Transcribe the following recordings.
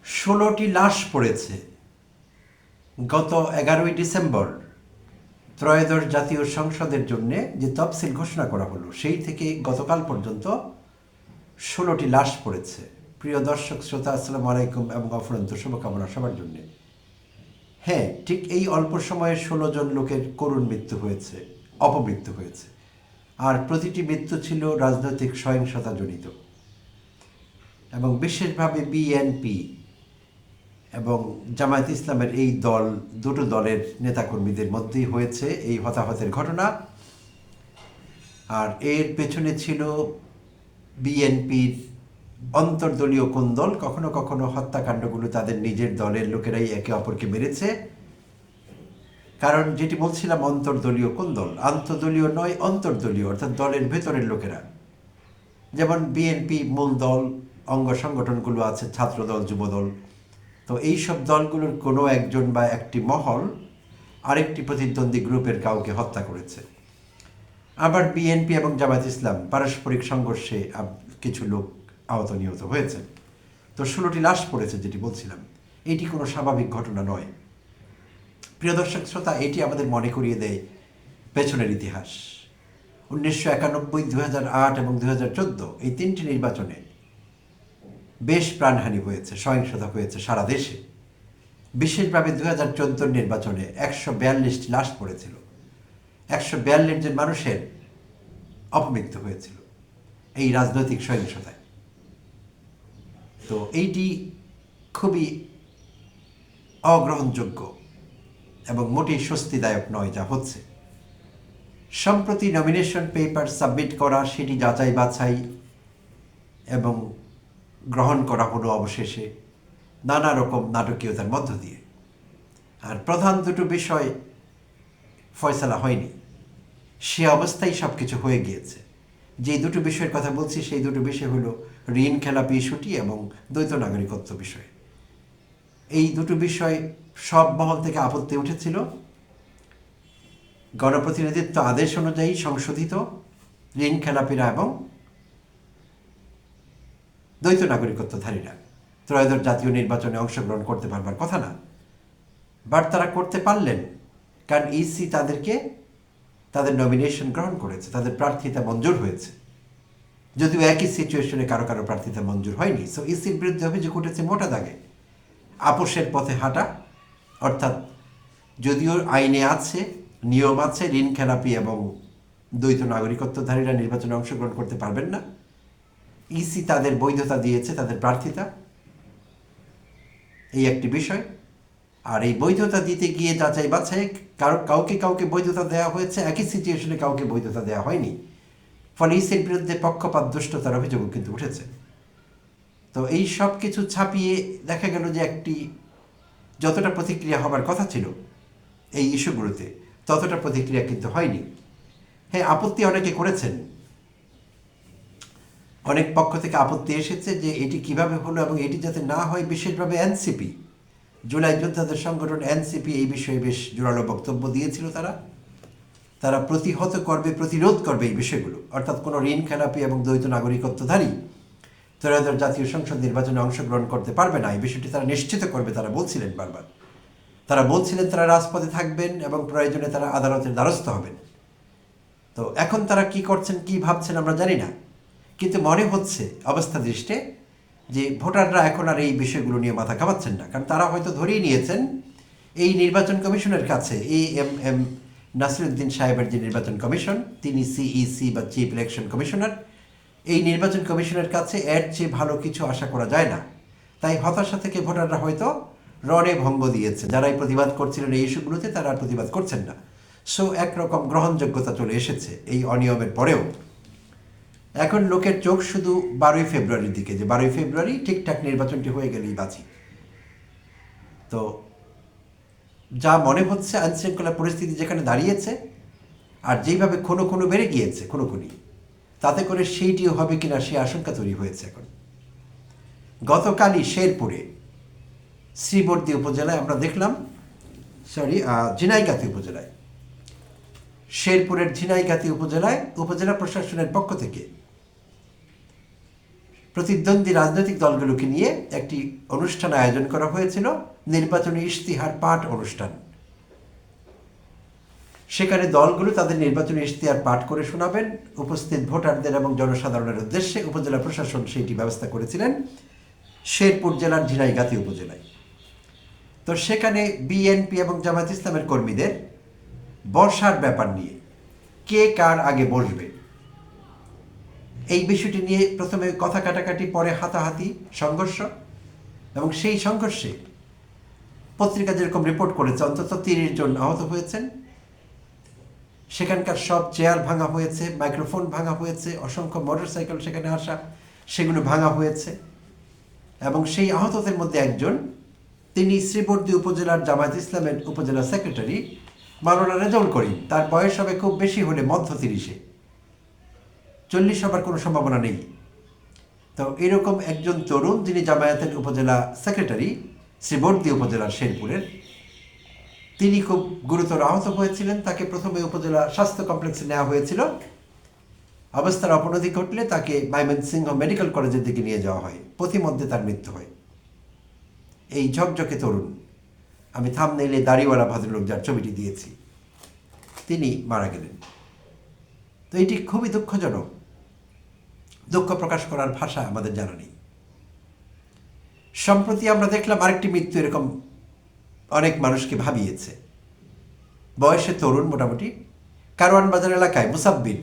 16টি লাশ পড়েছে গত 11ই ডিসেম্বর ত্রয়োদশ জাতীয় সংসদের জন্য যে তফসিল ঘোষণা করা হলো সেই থেকে গতকাল পর্যন্ত 16টি লাশ পড়েছে। প্রিয় দর্শক শ্রোতা, আসসালামু আলাইকুম এবং অফুরন্ত শুভকামনা সবার জন্যে। হ্যাঁ, ঠিক এই অল্প সময়ে 16 জন লোকের করুণ মৃত্যু হয়েছে, অপমৃত্যু হয়েছে, আর প্রতিটি মৃত্যু ছিল রাজনৈতিক সহিংসতাজনিত এবং বিশেষভাবে বিএনপি এবং জামায়াত ইসলামের এই দুটো দলের নেতাকর্মীদের মধ্যেই হয়েছে এই হতাহতের ঘটনা। আর এর পেছনে ছিল বিএনপির অন্তর্দলীয় কোন্দল। কখনো কখনো হত্যাকাণ্ডগুলো তাদের নিজের দলের লোকেরাই একে অপরকে মেরেছে। কারণ যেটি বলছিলাম, অন্তর্দলীয় কোন্দল, আন্তঃদলীয় নয়, অন্তর্দলীয়, অর্থাৎ দলের ভেতরের লোকেরা। যেমন বিএনপি মূল দল, অঙ্গ সংগঠনগুলো আছে, ছাত্রদল, যুবদল। তো এইসব দলগুলোর কোনো একজন বা একটি মহল আরেকটি প্রতিদ্বন্দ্বী গ্রুপের কাউকে হত্যা করেছে। আবার বিএনপি এবং জামায়াত ইসলাম পারস্পরিক সংঘর্ষে কিছু লোক আহত নিহত হয়েছে। তো 16টি লাশ পড়েছে, যেটি বলছিলাম, এটি কোনো স্বাভাবিক ঘটনা নয়। প্রিয় দর্শক শ্রোতা, এটি আমাদের মনে করিয়ে দেয় পেছনের ইতিহাস। 1991, 2008 এবং 2014 এই তিনটি নির্বাচনে বেশ প্রাণহানি হয়েছে, সহিংসতা হয়েছে সারা দেশে। বিশেষভাবে 2014 নির্বাচনে 142টি লাশ পড়েছিল, 142 জন মানুষের অপমৃত্যু হয়েছিল এই রাজনৈতিক সহিংসতায়। তো এইটি খুবই অগ্রহণযোগ্য এবং মোটেই স্বস্তিদায়ক নয় যা হচ্ছে। সম্প্রতি নমিনেশন পেপার সাবমিট করা, সেটি যাচাই বাছাই এবং গ্রহণ করা হলো অবশেষে নানা রকম নাটকীয়তার মধ্য দিয়ে। আর প্রধান দুটো বিষয় ফয়সালা হয়নি, সে অবস্থায় সব কিছু হয়ে গিয়েছে। যে দুটো বিষয়ের কথা বলছি সেই দুটো বিষয় হলো ঋণ খেলাপি ইস্যুটি এবং দ্বৈত নাগরিকত্ব বিষয়। এই দুটো বিষয় সব মহল থেকে আপত্তি উঠেছিল। গণপ্রতিনিধিত্ব আদেশ অনুযায়ী সংশোধিত ঋণ খেলাপিরা এবং দ্বৈত নাগরিকত্বধারীরা ত্রয়োদশ জাতীয় নির্বাচনে অংশগ্রহণ করতে পারবার কথা না, বাট তারা করতে পারলেন, কারণ ইসি তাদের নমিনেশন গ্রহণ করেছে, তাদের প্রার্থিতা মঞ্জুর হয়েছে। যদিও একই সিচুয়েশনে কারো কারো প্রার্থিতা মঞ্জুর হয়নি। সো ইসির বিরুদ্ধে অভিযোগ উঠেছে মোটা দাগে আপোষের পথে হাঁটা, অর্থাৎ যদিও আইনে আছে, নিয়ম আছে, ঋণ খেলাপি এবং দ্বৈত নাগরিকত্বধারীরা নির্বাচনে অংশগ্রহণ করতে পারবেন না। ইসি তাদের বৈধতা দিয়েছে, তাদের প্রার্থিতা, এই একটি বিষয়। আর এই বৈধতা দিতে গিয়ে যাচাই বাছাই কাউকে বৈধতা দেওয়া হয়েছে, একই সিচুয়েশনে কাউকে বৈধতা দেওয়া হয়নি। ফলে ইসির বিরুদ্ধে পক্ষপাত দুষ্টতার অভিযোগও কিন্তু উঠেছে। তো এই সব কিছু ছাপিয়ে দেখা গেল যে একটি যতটা প্রতিক্রিয়া হবার কথা ছিল এই ইস্যুগুলোতে, ততটা প্রতিক্রিয়া কিন্তু হয়নি। হ্যাঁ, আপত্তি অনেকে করেছেন, অনেক পক্ষ থেকে আপত্তি এসেছে যে এটি কিভাবে হলো এবং এটি যাতে না হয়। বিশেষভাবে এনসিপি, জুলাই যোদ্ধাদের সংগঠন এনসিপি এই বিষয়ে বেশ জোরালো বক্তব্য দিয়েছিল। তারা প্রতিহত করবে, প্রতিরোধ করবে এই বিষয়গুলো, অর্থাৎ কোনো ঋণ খেলাপি এবং দ্বৈত নাগরিকত্বধারী ত্রয়োদশ জাতীয় সংসদ নির্বাচনে অংশগ্রহণ করতে পারবে না, এই বিষয়টি তারা নিশ্চিত করবে। তারা বলছিলেন বারবার, তারা বলছিলেন তারা রাজপথে থাকবেন এবং প্রয়োজনে তারা আদালতের দ্বারস্থ হবেন। তো এখন তারা কি করছেন, কি ভাবছেন আমরা জানি না, কিন্তু মনে হচ্ছে অবস্থা দৃষ্টে যে ভোটাররা এখন আর এই বিষয়গুলো নিয়ে মাথা ঘামাচ্ছেন না। কারণ তারা হয়তো ধরেই নিয়েছেন এই নির্বাচন কমিশনের কাছে, এএমএম নাসিরুদ্দিন সাহেবের যে নির্বাচন কমিশন, তিনি সিইসি বা চিফ ইলেকশন কমিশনার, এই নির্বাচন কমিশনের কাছে এর চেয়ে ভালো কিছু আশা করা যায় না। তাই হতাশা থেকে ভোটাররা হয়তো রণে ভঙ্গ দিয়েছে। যারাই প্রতিবাদ করছিলেন এই ইস্যুগুলোতে, তারা আর প্রতিবাদ করছেন না। সো একরকম গ্রহণযোগ্যতা চলে এসেছে এই অনিয়মের পরেও। এখন লোকের চোখ শুধু 12ই ফেব্রুয়ারির দিকে, যে 12ই ফেব্রুয়ারি ঠিকঠাক নির্বাচনটি হয়ে গেলেই বাঁচি। তো যা মনে হচ্ছে, আইনশৃঙ্খলা পরিস্থিতি যেখানে দাঁড়িয়েছে আর যেইভাবে খুনো বেড়ে গিয়েছে, খুনি, তাতে করে সেইটিও হবে কিনা সে আশঙ্কা তৈরি হয়েছে এখন। গতকালই শেরপুরে শ্রীবর্দী উপজেলায় আমরা দেখলাম, ঝিনাইগাতি উপজেলায়, শেরপুরের ঝিনাইগাতি উপজেলা প্রশাসনের পক্ষ থেকে প্রতিদ্বন্দ্বী রাজনৈতিক দলগুলোকে নিয়ে একটি অনুষ্ঠান আয়োজন করা হয়েছিল, নির্বাচনী ইশতেহার পাঠ অনুষ্ঠান। সেখানে দলগুলো তাদের নির্বাচনী ইশতেহার পাঠ করে শোনাবেন উপস্থিত ভোটারদের এবং জনসাধারণের উদ্দেশ্যে। উপজেলা প্রশাসন সেইটি ব্যবস্থা করেছিলেন শেরপুর জেলার ঝিনাইগাতি উপজেলায়। তো সেখানে বিএনপি এবং জামায়াত ইসলামের কর্মীদের বসার ব্যাপার নিয়ে কে কার আগে বসবে এই বিষয়টি নিয়ে প্রথমে কথা কাটাকাটি, পরে হাতাহাতি, সংঘর্ষ, এবং সেই সংঘর্ষে পত্রিকা যেরকম রিপোর্ট করেছে অন্তত 30 জন আহত হয়েছেন। সেখানকার সব চেয়ার ভাঙা হয়েছে, মাইক্রোফোন ভাঙা হয়েছে, অসংখ্য মোটরসাইকেল সেখানে আসা সেগুলো ভাঙা হয়েছে। এবং সেই আহতদের মধ্যে একজন, তিনি শ্রীবর্দী উপজেলার জামায়াত ইসলামের উপজেলা সেক্রেটারি মাওলানা রেজাউল করিম। তার বয়স হবে খুব বেশি হলে মধ্য 30-এ, 40 হবার কোনো সম্ভাবনা নেই। তো এরকম একজন তরুণ, যিনি জামায়াতের উপজেলা সেক্রেটারি শ্রীবর্দী উপজেলার শেরপুরের, তিনি খুব গুরুতর আহত হয়েছিলেন। তাকে প্রথমে উপজেলা স্বাস্থ্য কমপ্লেক্সে নেওয়া হয়েছিল। অবস্থার অবনতি ঘটলে তাকে ময়মনসিংহ মেডিকেল কলেজের দিকে নিয়ে যাওয়া হয়। পথিমধ্যে তার মৃত্যু হয়। এই ঝকঝকে তরুণ, আমি থাম্বনেইলে দাড়িওয়ালা ভদ্রলোক যার ছবিটি দিয়েছি, তিনি মারা গেলেন। তো এটি খুবই দুঃখজনক। দুঃখ প্রকাশ করার ভাষা আমাদের জানা নেই। সম্প্রতি আমরা দেখলাম আরেকটি মৃত্যু এরকম অনেক মানুষকে ভাবিয়েছে। বয়সে তরুণ, মোটামুটি কারওয়ান বাজার এলাকায় মুসাব্বির,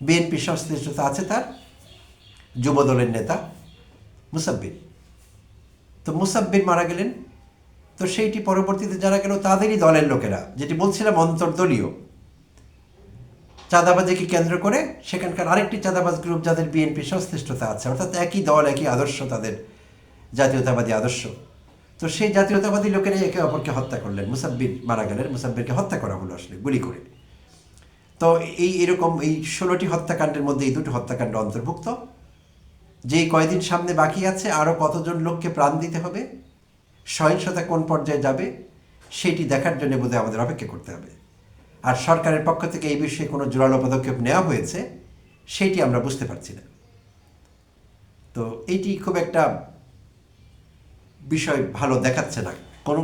বিএনপি সংশ্লিষ্টতা আছে তার, যুব দলের নেতা মুসাব্বির। তো মুসাব্বির মারা গেলেন। তো সেইটি পরবর্তীতে জানা গেল তাদেরই দলের লোকেরা, যেটি বলছিলাম অন্তর্দলীয় চাঁদাবাজিকে কেন্দ্র করে সেখানকার আরেকটি চাঁদাবাজ গ্রুপ যাদের বিএনপি সংশ্লিষ্টতা আছে, অর্থাৎ একই দল, একই আদর্শ, তাদের জাতীয়তাবাদী আদর্শ। তো সেই জাতীয়তাবাদী লোকেরাই একে অপরকে হত্যা করলেন। মুসাব্বির মারা গেলেন, মুসাব্বিরকে হত্যা করা হলো আসলে গুলি করে। তো এরকম এই 16টি হত্যাকাণ্ডের মধ্যে এই 2টি হত্যাকাণ্ড অন্তর্ভুক্ত। যেই কয়দিন সামনে বাকি আছে, আরও কতজন লোককে প্রাণ দিতে হবে, সহিংসতা কোন পর্যায়ে যাবে, সেইটি দেখার জন্য বোধহয় আমাদের অপেক্ষা করতে হবে। আর সরকারের পক্ষ থেকে এই বিষয়ে কোনো জোরালো পদক্ষেপ নেওয়া হয়েছে সেইটি আমরা বুঝতে পারছি না। তো এইটি খুব একটা বিষয় ভালো দেখাচ্ছে না,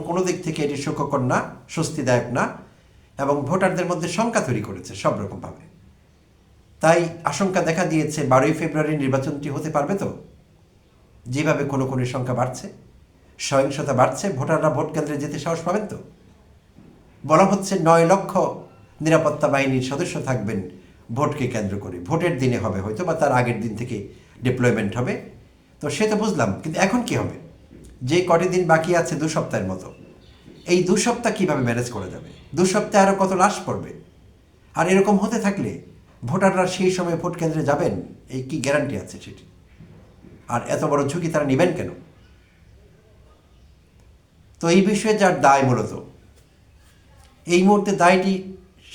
কোনো দিক থেকে এটি সুখকর না, স্বস্তিদায়ক না, এবং ভোটারদের মধ্যে শঙ্কা তৈরি করেছে সব রকমভাবে। তাই আশঙ্কা দেখা দিয়েছে 12ই ফেব্রুয়ারি নির্বাচনটি হতে পারবে তো, যেভাবে কোনো সংখ্যা বাড়ছে, সহিংসতা বাড়ছে, ভোটাররা ভোট কেন্দ্রে যেতে সাহস পাবেন তো। বলা হচ্ছে 9 লক্ষ নিরাপত্তা বাহিনীর সদস্য থাকবেন ভোটকে কেন্দ্র করে। ভোটের দিনে হবে হয়তো, বা তার আগের দিন থেকে ডিপ্লয়মেন্ট হবে। তো সে তো বুঝলাম, কিন্তু এখন কি হবে? যে কটি দিন বাকি আছে, 2 সপ্তাহের মতো, এই 2 সপ্তাহ কীভাবে ম্যানেজ করা যাবে? 2 সপ্তাহে আরও কত লাশ পড়বে? আর এরকম হতে থাকলে ভোটাররা সেই সময় ভোট কেন্দ্রে যাবেন, এই কি গ্যারান্টি আছে সেটি? আর এত বড় ঝুঁকি তারা নেবেন কেন? তো এই বিষয়ে যার দায়, মূলত এই মুহূর্তে দায়টি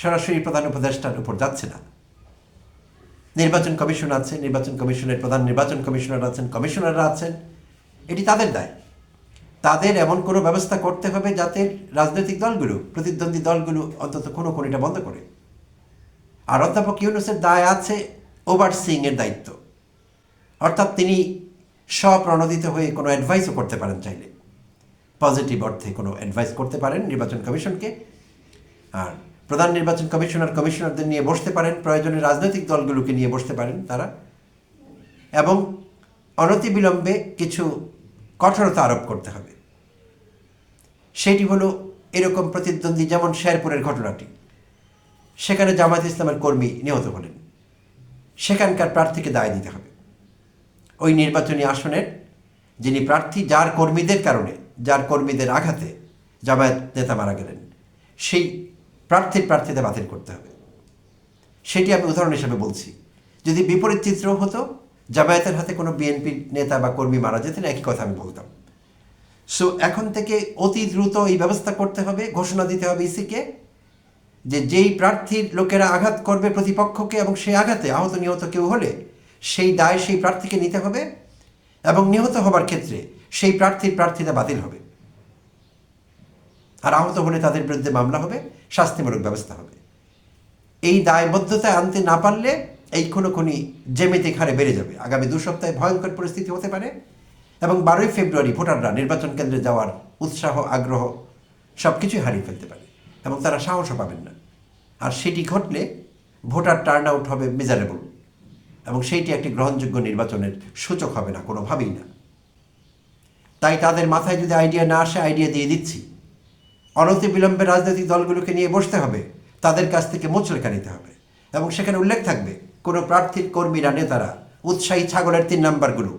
সরাসরি প্রধান উপদেষ্টার উপর যাচ্ছে না। নির্বাচন কমিশন আছে, নির্বাচন কমিশনের প্রধান নির্বাচন কমিশনার আছেন, কমিশনাররা আছেন, এটি তাদের দায়। তাদের এমন কোনো ব্যবস্থা করতে হবে যাতে রাজনৈতিক দলগুলো, প্রতিদ্বন্দ্বী দলগুলো অন্তত কোনোটা বন্ধ করে। আর অধ্যাপক ইউনূসের দায় আছে ওভারসিইংয়ের দায়িত্ব, অর্থাৎ তিনি স্বপ্রণোদিত হয়ে কোনো অ্যাডভাইসও করতে পারেন, চাইলে পজিটিভ অর্থে কোনো অ্যাডভাইস করতে পারেন নির্বাচন কমিশনকে। আর প্রধান নির্বাচন কমিশনারদের নিয়ে বসতে পারেন, প্রয়োজনে রাজনৈতিক দলগুলোকে নিয়ে বসতে পারেন তারা, এবং অনতিবিলম্বে কিছু কঠোরতা আরোপ করতে হবে। সেটি হলো এরকম প্রতিদ্বন্দ্বী, যেমন শেরপুরের ঘটনাটি, সেখানে জামায়াত ইসলামের কর্মী নিহত হলেন, সেখানকার প্রার্থীকে দায় দিতে হবে। ওই নির্বাচনী আসনের যিনি প্রার্থী, যার কর্মীদের কারণে, যার কর্মীদের আঘাতে জামায়াত নেতা মারা গেলেন, সেই প্রার্থীতা বাতিল করতে হবে। সেটি আমি উদাহরণ হিসেবে বলছি। যদি বিপরীত চিত্র হতো, জামায়াতের হাতে কোনো বিএনপি নেতা বা কর্মী মারা যেতেন, একই কথা আমি বলতাম। সো এখন থেকে অতি দ্রুত এই ব্যবস্থা করতে হবে, ঘোষণা দিতে হবে ইসিকে, যে যেই প্রার্থীর লোকেরা আঘাত করবে প্রতিপক্ষকে, এবং সেই আঘাতে আহত নিহত কেউ হলে সেই দায় সেই প্রার্থীকে নিতে হবে, এবং নিহত হবার ক্ষেত্রে সেই প্রার্থীতা বাতিল হবে। আর আহত হলে তাদের বিরুদ্ধে মামলা হবে, শাস্তিমূলক ব্যবস্থা হবে। এই দায়বদ্ধতা আনতে না পারলে এই খুনোখুনি জ্যামিতিক হারে বেড়ে যাবে। আগামী 2 সপ্তাহে ভয়ঙ্কর পরিস্থিতি হতে পারে এবং 12ই ফেব্রুয়ারি ভোটাররা নির্বাচন কেন্দ্রে যাওয়ার উৎসাহ, আগ্রহ সব কিছুই হারিয়ে ফেলতে পারে এবং তারা সাহসও পাবেন না। আর সেটি ঘটলে ভোটার টার্ন আউট হবে মেজারেবল এবং সেইটি একটি গ্রহণযোগ্য নির্বাচনের সূচক হবে না, কোনোভাবেই না। তাই তাদের মাথায় যদি আইডিয়া না আসে, আইডিয়া দিয়ে দিচ্ছি, অনতিবিলম্বে রাজনৈতিক দলগুলোকে নিয়ে বসতে হবে, তাদের কাছ থেকে মোচলেখা নিতে হবে এবং সেখানে উল্লেখ থাকবে কোনো প্রার্থীর কর্মীরা, নেতারা, উৎসাহী ছাগলের 3 নাম্বারগুলো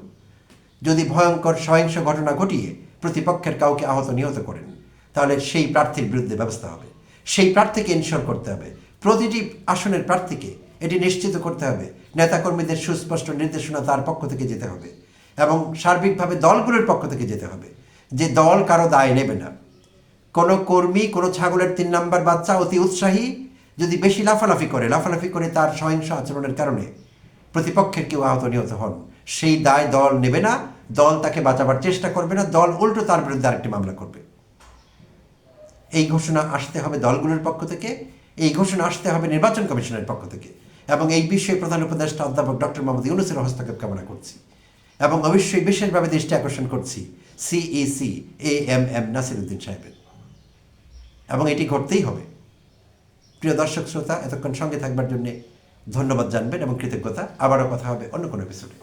যদি ভয়ঙ্কর সহিংস ঘটনা ঘটিয়ে প্রতিপক্ষের কাউকে আহত নিহত করেন, তাহলে সেই প্রার্থীর বিরুদ্ধে ব্যবস্থা হবে। সেই প্রার্থীকে ইনশিওর করতে হবে, প্রতিটি আসনের প্রার্থীকে এটি নিশ্চিত করতে হবে, নেতাকর্মীদের সুস্পষ্ট নির্দেশনা তার পক্ষ থেকে যেতে হবে এবং সার্বিকভাবে দলগুলোর পক্ষ থেকে যেতে হবে যে দল কারো দায় নেবে না। কোনো কর্মী, কোনো ছাগলের 3 নাম্বার বাচ্চা অতি উৎসাহী যদি বেশি লাফালাফি করে তার সহিংস আচরণের কারণে প্রতিপক্ষের কেউ আহত নিহত হন, সেই দায় দল নেবে না, দল তাকে বাঁচাবার চেষ্টা করবে না, দল উল্টো তার বিরুদ্ধে আরেকটি মামলা করবে। এই ঘোষণা আসতে হবে দলগুলোর পক্ষ থেকে, এই ঘোষণা আসতে হবে নির্বাচন কমিশনের পক্ষ থেকে এবং এই বিষয়ে প্রধান উপদেষ্টা অধ্যাপক ডক্টর মোহাম্মদ ইউনূসের হস্তক্ষেপ কামনা করছি এবং অবশ্যই বিশেষভাবে দৃষ্টি আকর্ষণ করছি সিইসি AMM নাসিরউদ্দিন সাহেবের, এবং এটি ঘটতেই হবে। প্রিয় দর্শক শ্রোতা, এতক্ষণ সঙ্গে থাকবার জন্য ধন্যবাদ জানবেন এবং কৃতজ্ঞতা। আবারও কথা হবে অন্য কোনো এপিসোডে।